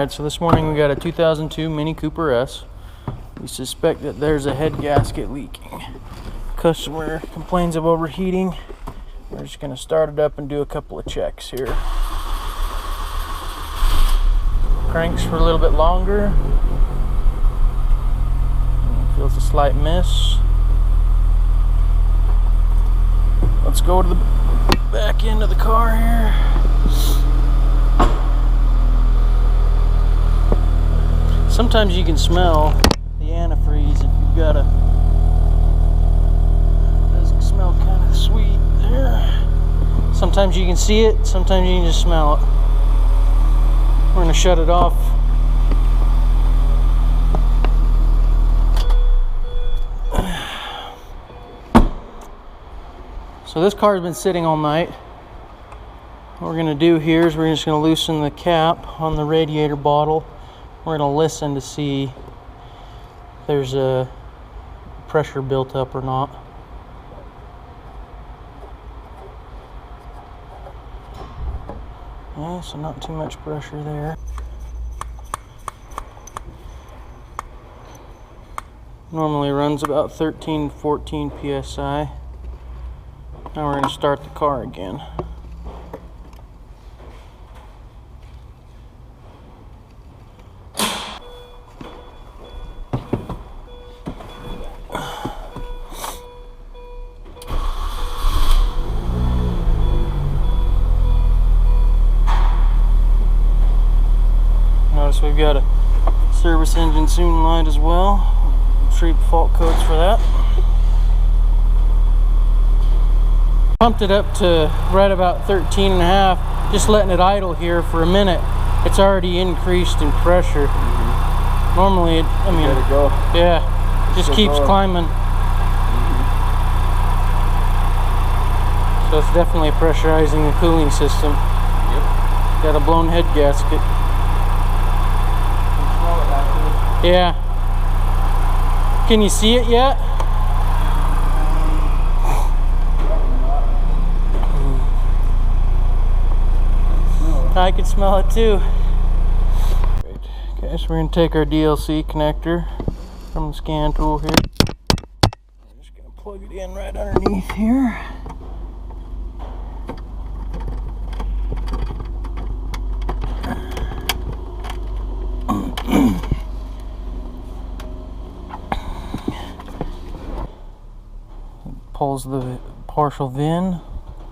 Alright, so this morning we got a 2002 Mini Cooper S. We suspect that there's a head gasket leaking. Customer complains of overheating. We're just going to start it up and do a couple of checks here. Cranks for a little bit longer. Feels a slight miss. Let's go to the back end of the car here. Sometimes you can smell the antifreeze if you've got a. It does smell kind of sweet there. Sometimes you can see it, sometimes you can just smell it. We're going to shut it off. So this car's been sitting all night. What we're going to do here is we're just going to loosen the cap on the radiator bottle. We're going to listen to see if there's a pressure built up or not. Yeah, so not too much pressure there. Normally runs about 13-14 psi. Now we're going to start the car again. Notice we've got a service engine soon light as well. Treat fault codes for that. Pumped it up to right about 13.5, just letting it idle here for a minute. It's already increased in pressure. Normally, I mean, let it go. Yeah, just keeps climbing. So it's definitely pressurizing the cooling system. Yep. Got a blown head gasket. Yeah. Can you see it yet? I can smell it too. Okay, so we're going to take our DLC connector from the scan tool here. I'm just going to plug it in right underneath here. Pulls the partial VIN,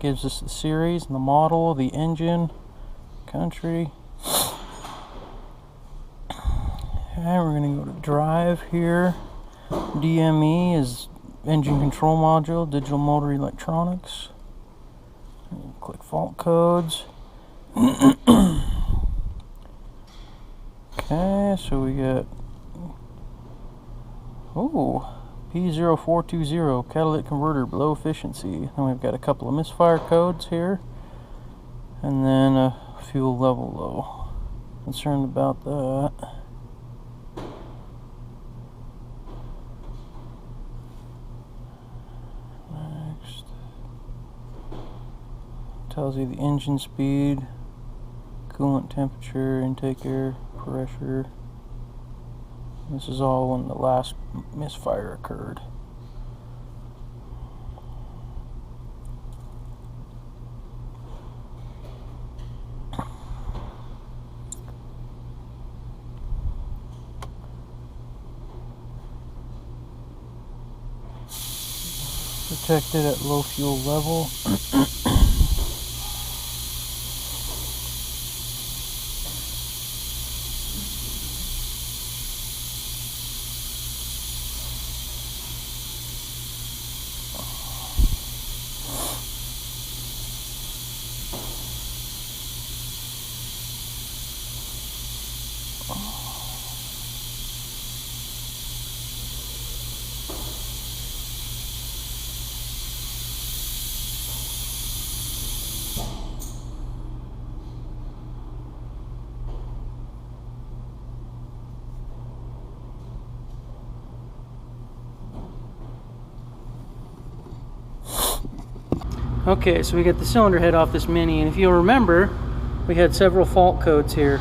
gives us the series and the model, the engine, country. Okay, we're going to go to drive here. DME is engine control module, digital motor electronics. Click fault codes. Okay, so we got P0420 catalytic converter below efficiency. Then we've got a couple of misfire codes here, and then a fuel level low. Concerned about that. Next, tells you the engine speed, coolant temperature, intake air pressure. This is all when the last misfire occurred. Protected at low fuel level. Okay, so we got the cylinder head off this Mini, and if you'll remember, we had several fault codes here.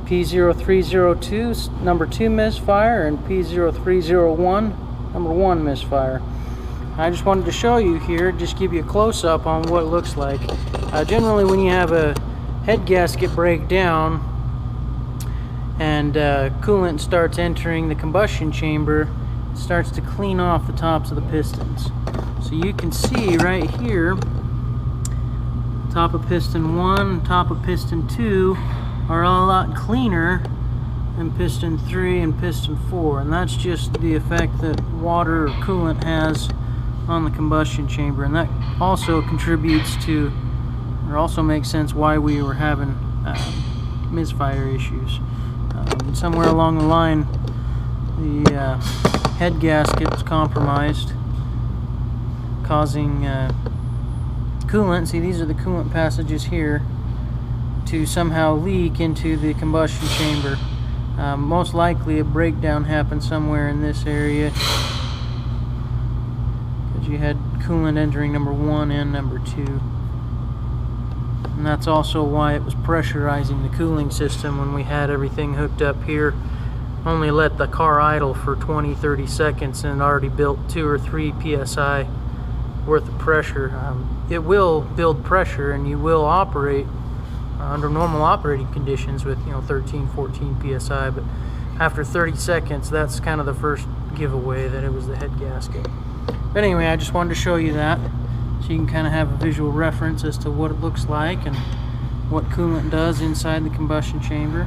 P0302 number 2 misfire, and P0301 number 1 misfire. I just wanted to show you here, just give you a close-up on what it looks like. Generally, when you have a head gasket break down and coolant starts entering the combustion chamber, it starts to clean off the tops of the pistons. So you can see right here, top of piston 1, top of piston 2 are a lot cleaner than piston 3 and piston 4, and that's just the effect that water or coolant has on the combustion chamber, and that also contributes to, or also makes sense why we were having misfire issues. Somewhere along the line, the head gasket was compromised, causing coolant, see these are the coolant passages here, to somehow leak into the combustion chamber. Most likely a breakdown happened somewhere in this area, because you had coolant entering number 1 and number 2. And that's also why it was pressurizing the cooling system when we had everything hooked up here. Only let the car idle for 20-30 seconds and it already built 2 or 3 psi worth of pressure. It will build pressure and you will operate under normal operating conditions with 13-14 psi, but after 30 seconds that's kind of the first giveaway that it was the head gasket. But anyway, I just wanted to show you that so you can kind of have a visual reference as to what it looks like and what coolant does inside the combustion chamber.